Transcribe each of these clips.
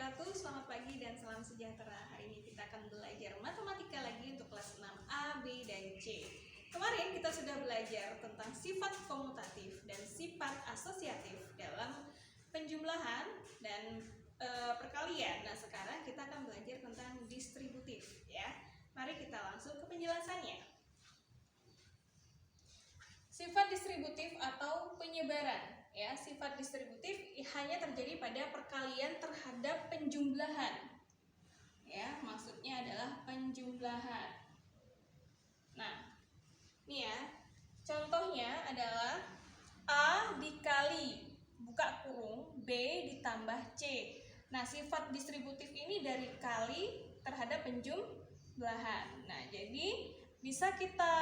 wabarakatuh. Selamat pagi dan salam sejahtera. Hari ini kita akan belajar matematika lagi untuk kelas 6A, B, dan C. Kemarin kita sudah belajar tentang sifat komutatif dan sifat asosiatif dalam penjumlahan dan perkalian. Nah, sekarang kita akan belajar tentang distributif ya. Mari kita langsung ke penjelasannya. Sifat distributif atau penyebaran. Ya, sifat distributif hanya terjadi pada perkalian terhadap penjumlahan. Ya, maksudnya adalah penjumlahan. Nah, ini ya. Contohnya adalah A dikali buka kurung B ditambah C. Nah, sifat distributif ini dari kali terhadap penjumlahan. Nah, jadi bisa kita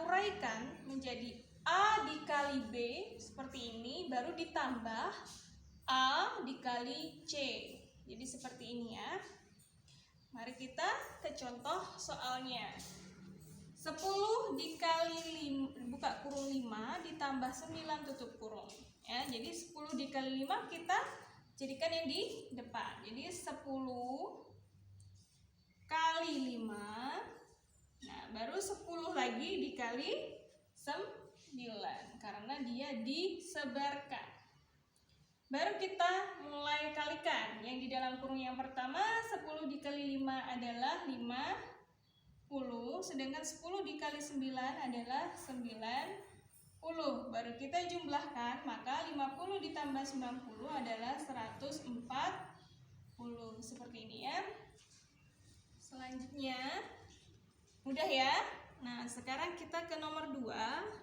uraikan menjadi A dikali B seperti ini, baru ditambah A dikali C. Jadi seperti ini ya. Mari kita ke contoh soalnya. 10 dikali 5, buka kurung 5 ditambah 9 tutup kurung. Ya, jadi 10 dikali 5 kita jadikan yang di depan. Jadi 10 kali 5. Nah, baru 10 lagi dikali 9 karena dia disebarkan. Baru kita mulai kalikan. Yang di dalam kurung yang pertama 10 dikali 5 adalah 50, sedangkan 10 dikali 9 adalah 90. Baru kita jumlahkan, maka 50 ditambah 90 adalah 140. Seperti ini ya. Selanjutnya mudah ya. Nah, sekarang kita ke nomor 2.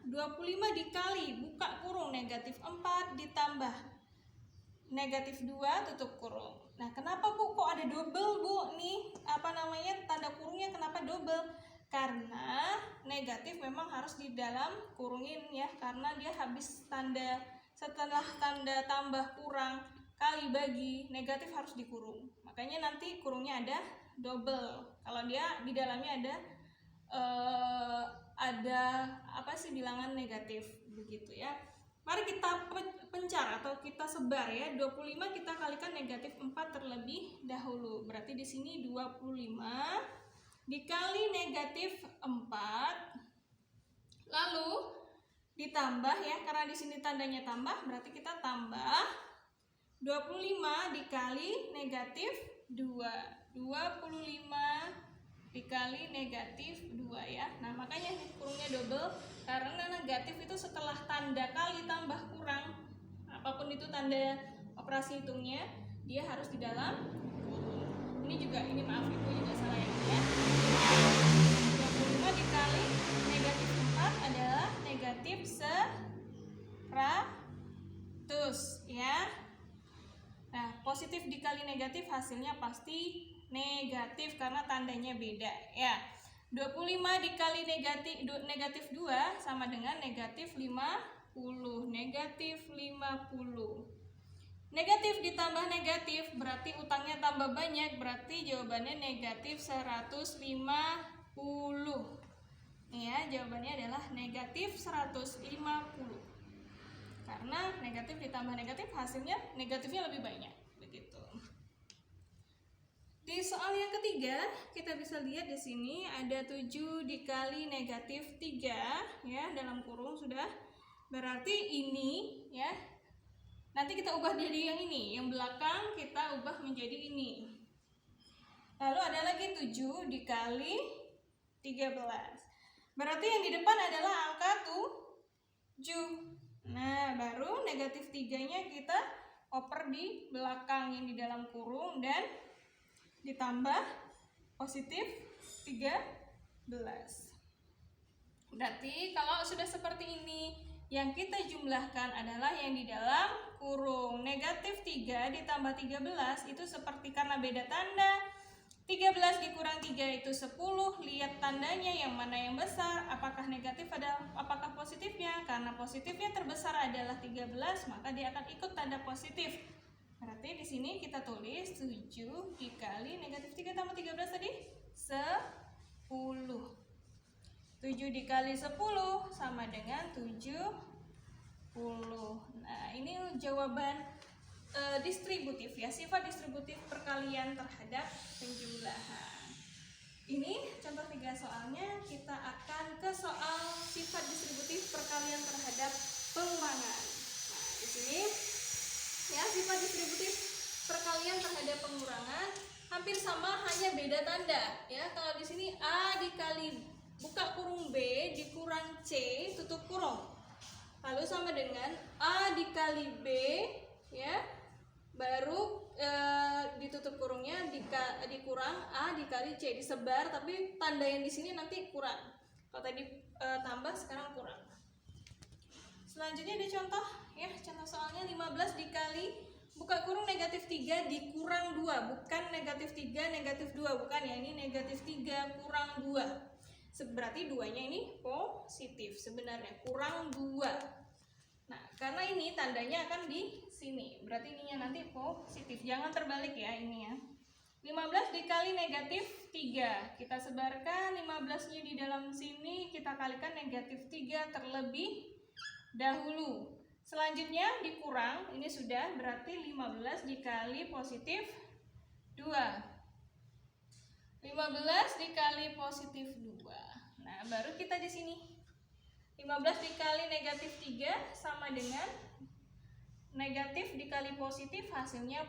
25 dikali buka kurung negatif 4 ditambah negatif 2 tutup kurung. Nah, kenapa Bu kok ada double Bu? Nih, tanda kurungnya kenapa double? Karena negatif memang harus di dalam kurungin ya, karena dia habis tanda, setelah tanda tambah kurang kali bagi negatif harus dikurung. Makanya nanti kurungnya ada double. Kalau dia di dalamnya ada bilangan negatif begitu ya. Mari kita pencar atau kita sebar ya. 25 kita kalikan negatif 4 terlebih dahulu. Berarti di sini 25 dikali negatif 4 lalu ditambah ya, karena di sini tandanya tambah berarti kita tambah 25 dikali negatif 2. 25 dikali negatif 2 ya. Nah, makanya kurungnya double karena negatif itu setelah tanda kali tambah kurang, apapun itu tanda operasi hitungnya, dia harus di dalam kurung. Ini maaf Ibu juga salah ya. 25 dikali negatif 4 adalah negatif 100 ya. Nah, positif dikali negatif hasilnya pasti negatif karena tandanya beda ya. 25 dikali negatif 2 sama dengan negatif 50. Negatif 50. Negatif ditambah negatif berarti utangnya tambah banyak, berarti jawabannya negatif 150. Ya, jawabannya adalah negatif 150. Karena negatif ditambah negatif hasilnya negatifnya lebih banyak begitu. Di soal yang ketiga kita bisa lihat di sini ada 7 dikali negatif 3 ya, dalam kurung sudah. Berarti ini ya. Nanti kita ubah jadi yang ini, yang belakang kita ubah menjadi ini. Lalu ada lagi 7 dikali 13. Berarti yang di depan adalah angka 7. Nah, baru negatif 3-nya kita oper di belakang yang di dalam kurung dan ditambah positif 13. Berarti kalau sudah seperti ini, yang kita jumlahkan adalah yang di dalam kurung. Negatif 3 ditambah 13 itu seperti karena beda tanda. 13 dikurang 3 itu 10. Lihat tandanya yang mana yang besar, apakah negatif apakah positifnya. Karena positifnya terbesar adalah 13, maka dia akan ikut tanda positif. Berarti di sini kita tulis 7 dikali negatif 3 tambah 13 tadi 10. 7 dikali 10 sama dengan 70. Nah, ini jawaban distributif ya, sifat distributif perkalian terhadap penjumlahan. Ini contoh 3 soalnya, kita akan ke soal sifat distributif perkalian terhadap pengurangan. Nah, di sini ya sifat distributif perkalian terhadap pengurangan hampir sama, hanya beda tanda ya. Kalau di sini A dikali buka kurung B dikurang C tutup kurung. Lalu sama dengan A dikali B ya, baru ditutup kurungnya dikurang A dikali C, disebar tapi tanda yang di sini nanti kurang. Kalau tadi tambah, sekarang kurang. Selanjutnya ada contoh ya, contoh soalnya 15 dikali buka kurung negatif 3 dikurang 2, bukan negatif 3 negatif 2, bukan ya, ini negatif 3 kurang 2. Berarti 2-nya ini positif sebenarnya, kurang 2. Nah, karena ini tandanya akan di sini, berarti ininya nanti positif. Jangan terbalik ya ini ya. 15 dikali negatif 3. Kita sebarkan 15-nya di dalam sini, kita kalikan negatif 3 terlebih dahulu. Selanjutnya dikurang, ini sudah berarti 15 dikali positif 2. 15 dikali positif 2. Nah, baru kita di sini. 15 dikali negatif 3 sama dengan negatif dikali positif, hasilnya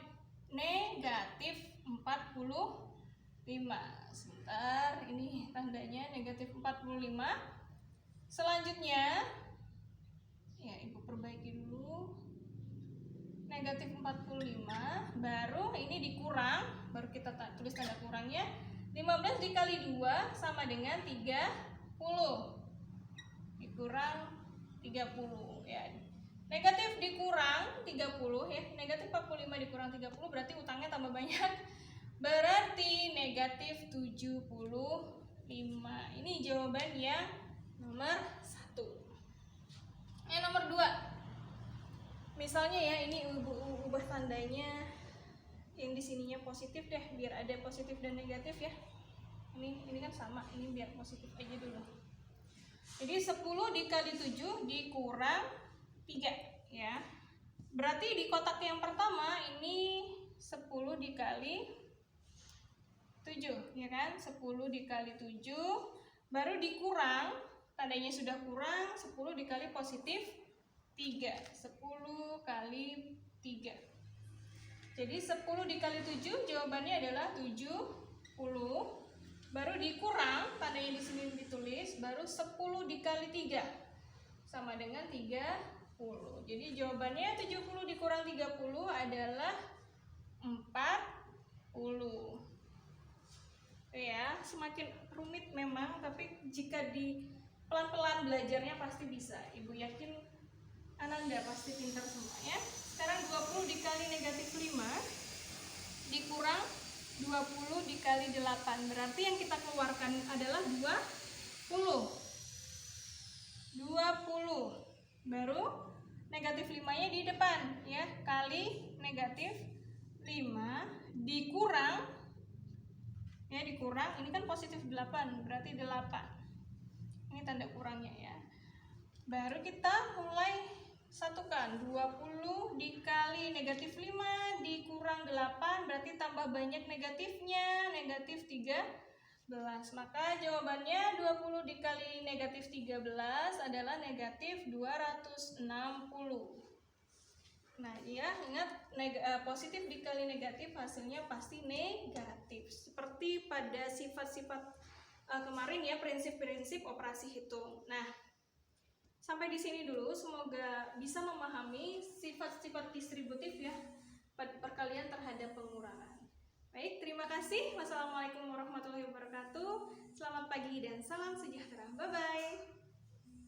negatif 45. Sebentar, ini tandanya negatif 45. Selanjutnya ya, Ibu perbaiki dulu. Negatif 45, baru ini dikurang, baru kita tulis tanda kurangnya. 15 dikali 2 sama dengan 30. Dikurang 30 ya. Negatif dikurang 30 ya, negatif 45 dikurang 30 berarti utangnya tambah banyak. Berarti negatif 75. Ini jawaban yang nomor 1. Yang nomor 2. Misalnya ya, ini ubah tandanya yang di sininya positif deh, biar ada positif dan negatif ya. Ini kan sama, ini biar positif aja dulu. Jadi 10 dikali 7 dikurang 3 ya. Berarti di kotak yang pertama ini 10 dikali 7 ya kan, 10 dikali 7 baru dikurang, tandanya sudah kurang, 10 dikali positif 3, 10 kali 3. Jadi 10 dikali 7 jawabannya adalah 70. Baru dikurang, tandanya di sini ditulis, baru 10 dikali 3 sama dengan 30. Jadi jawabannya 70 dikurang 30 adalah 40. Ya, semakin rumit memang, tapi jika di pelan-pelan belajarnya pasti bisa. Ibu yakin Ananda pasti pintar semua ya. Sekarang 20 dikali negatif 5 dikurang 20 dikali 8. Berarti yang kita keluarkan adalah 20. Baru negatif 5-nya di depan ya, kali negatif 5 dikurang ya, dikurang, ini kan positif 8 berarti 8. Ini tanda kurangnya ya. Baru kita mulai satukan, 20 dikali negatif 5 dikurang 8 berarti tambah banyak negatifnya, negatif 13. Maka jawabannya 20 dikali negatif 13 adalah negatif 260. Nah ya, ingat positif dikali negatif hasilnya pasti negatif. Seperti pada sifat-sifat kemarin ya, prinsip-prinsip operasi hitung. Nah, sampai di sini dulu, semoga bisa memahami sifat-sifat distributif ya, perkalian terhadap pengurangan. Baik, terima kasih. Wassalamualaikum warahmatullahi wabarakatuh. Selamat pagi dan salam sejahtera. Bye-bye.